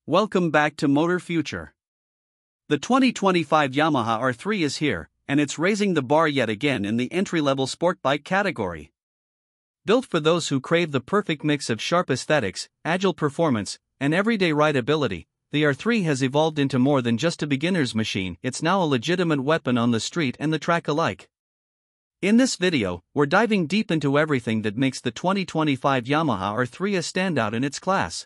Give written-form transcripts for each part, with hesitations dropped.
Welcome back to Motor Future. The 2025 Yamaha R3 is here, and it's raising the bar yet again in the entry-level sport bike category. Built for those who crave the perfect mix of sharp aesthetics, agile performance, and everyday rideability, the R3 has evolved into more than just a beginner's machine. It's now a legitimate weapon on the street and the track alike. In this video, we're diving deep into everything that makes the 2025 Yamaha R3 a standout in its class.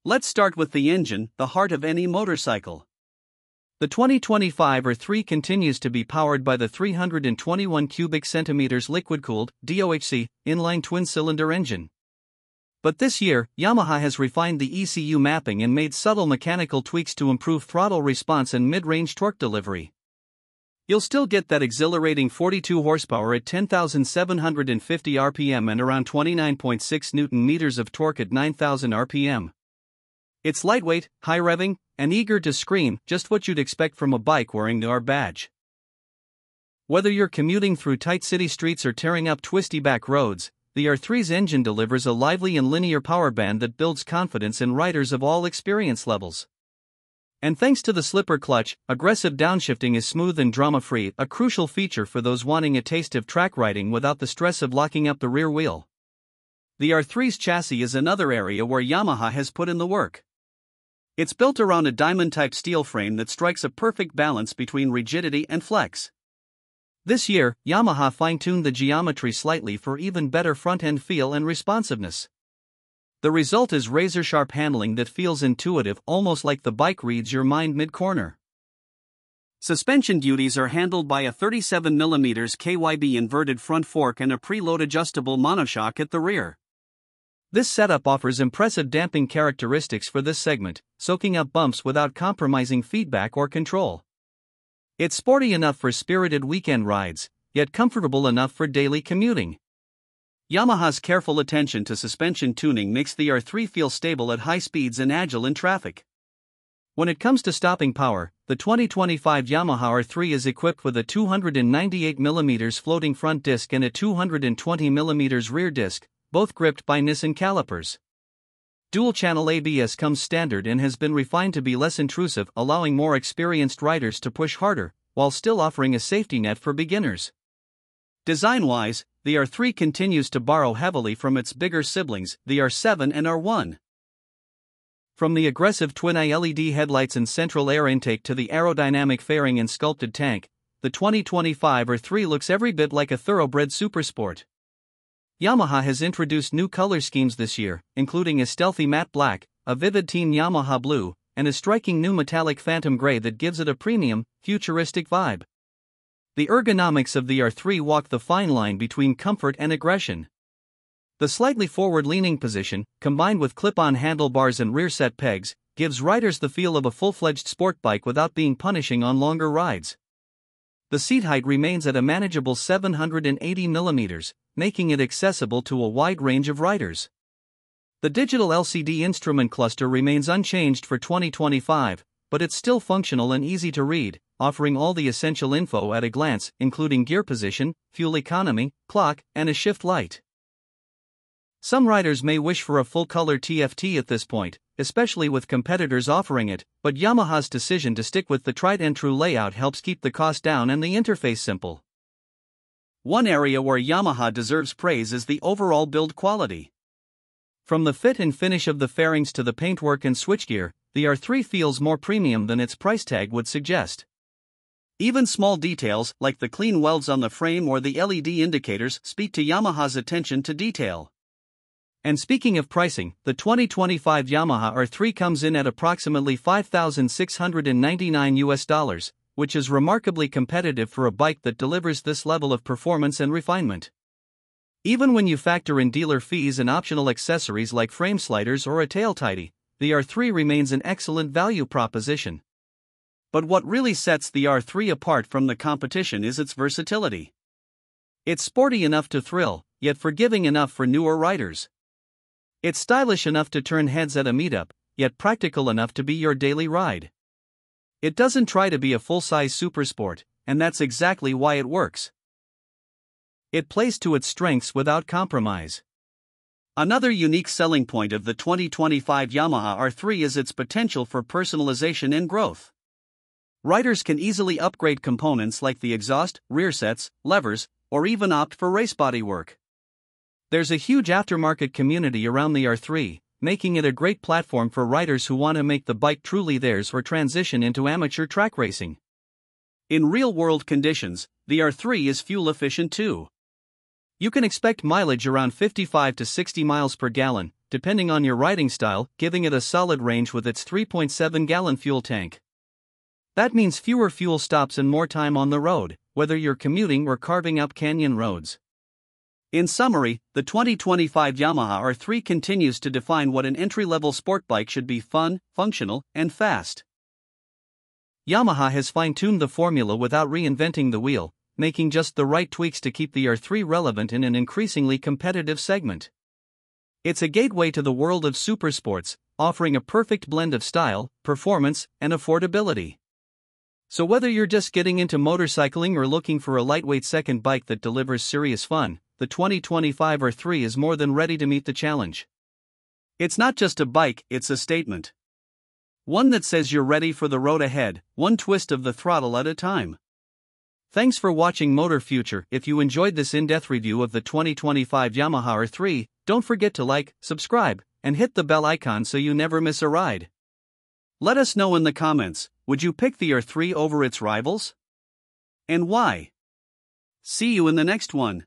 Let's start with the engine, the heart of any motorcycle. The 2025 R3 continues to be powered by the 321 cubic centimeters liquid-cooled, DOHC, inline twin-cylinder engine. But this year, Yamaha has refined the ECU mapping and made subtle mechanical tweaks to improve throttle response and mid-range torque delivery. You'll still get that exhilarating 42 horsepower at 10,750 RPM and around 29.6 Nm of torque at 9,000 RPM. It's lightweight, high-revving, and eager to scream, just what you'd expect from a bike wearing the R badge. Whether you're commuting through tight city streets or tearing up twisty back roads, the R3's engine delivers a lively and linear power band that builds confidence in riders of all experience levels. And thanks to the slipper clutch, aggressive downshifting is smooth and drama-free, a crucial feature for those wanting a taste of track riding without the stress of locking up the rear wheel. The R3's chassis is another area where Yamaha has put in the work. It's built around a diamond-type steel frame that strikes a perfect balance between rigidity and flex. This year, Yamaha fine-tuned the geometry slightly for even better front-end feel and responsiveness. The result is razor-sharp handling that feels intuitive, almost like the bike reads your mind mid-corner. Suspension duties are handled by a 37mm KYB inverted front fork and a preload adjustable monoshock at the rear. This setup offers impressive damping characteristics for this segment, soaking up bumps without compromising feedback or control. It's sporty enough for spirited weekend rides, yet comfortable enough for daily commuting. Yamaha's careful attention to suspension tuning makes the R3 feel stable at high speeds and agile in traffic. When it comes to stopping power, the 2025 Yamaha R3 is equipped with a 298mm floating front disc and a 220mm rear disc, both gripped by Nissan calipers. Dual-channel ABS comes standard and has been refined to be less intrusive, allowing more experienced riders to push harder, while still offering a safety net for beginners. Design-wise, the R3 continues to borrow heavily from its bigger siblings, the R7 and R1. From the aggressive twin-eye LED headlights and central air intake to the aerodynamic fairing and sculpted tank, the 2025 R3 looks every bit like a thoroughbred supersport. Yamaha has introduced new color schemes this year, including a stealthy matte black, a vivid teen Yamaha blue, and a striking new metallic phantom gray that gives it a premium, futuristic vibe. The ergonomics of the R3 walk the fine line between comfort and aggression. The slightly forward-leaning position, combined with clip-on handlebars and rear-set pegs, gives riders the feel of a full-fledged sport bike without being punishing on longer rides. The seat height remains at a manageable 780mm, making it accessible to a wide range of riders. The digital LCD instrument cluster remains unchanged for 2025, but it's still functional and easy to read, offering all the essential info at a glance, including gear position, fuel economy, clock, and a shift light. Some riders may wish for a full-color TFT at this point, especially with competitors offering it, but Yamaha's decision to stick with the tried-and-true layout helps keep the cost down and the interface simple. One area where Yamaha deserves praise is the overall build quality. From the fit and finish of the fairings to the paintwork and switchgear, the R3 feels more premium than its price tag would suggest. Even small details, like the clean welds on the frame or the LED indicators, speak to Yamaha's attention to detail. And speaking of pricing, the 2025 Yamaha R3 comes in at approximately $5,699, which is remarkably competitive for a bike that delivers this level of performance and refinement. Even when you factor in dealer fees and optional accessories like frame sliders or a tail tidy, the R3 remains an excellent value proposition. But what really sets the R3 apart from the competition is its versatility. It's sporty enough to thrill, yet forgiving enough for newer riders. It's stylish enough to turn heads at a meetup, yet practical enough to be your daily ride. It doesn't try to be a full-size supersport, and that's exactly why it works. It plays to its strengths without compromise. Another unique selling point of the 2025 Yamaha R3 is its potential for personalization and growth. Riders can easily upgrade components like the exhaust, rear sets, levers, or even opt for race bodywork. There's a huge aftermarket community around the R3, making it a great platform for riders who want to make the bike truly theirs or transition into amateur track racing. In real-world conditions, the R3 is fuel-efficient too. You can expect mileage around 55 to 60 miles per gallon, depending on your riding style, giving it a solid range with its 3.7-gallon fuel tank. That means fewer fuel stops and more time on the road, whether you're commuting or carving up canyon roads. In summary, the 2025 Yamaha R3 continues to define what an entry-level sport bike should be: fun, functional, and fast. Yamaha has fine-tuned the formula without reinventing the wheel, making just the right tweaks to keep the R3 relevant in an increasingly competitive segment. It's a gateway to the world of supersports, offering a perfect blend of style, performance, and affordability. So whether you're just getting into motorcycling or looking for a lightweight second bike that delivers serious fun, the 2025 R3 is more than ready to meet the challenge. It's not just a bike, it's a statement. One that says you're ready for the road ahead, one twist of the throttle at a time. Thanks for watching Motor Future. If you enjoyed this in-depth review of the 2025 Yamaha R3, don't forget to like, subscribe, and hit the bell icon so you never miss a ride. Let us know in the comments, would you pick the R3 over its rivals? And why? See you in the next one.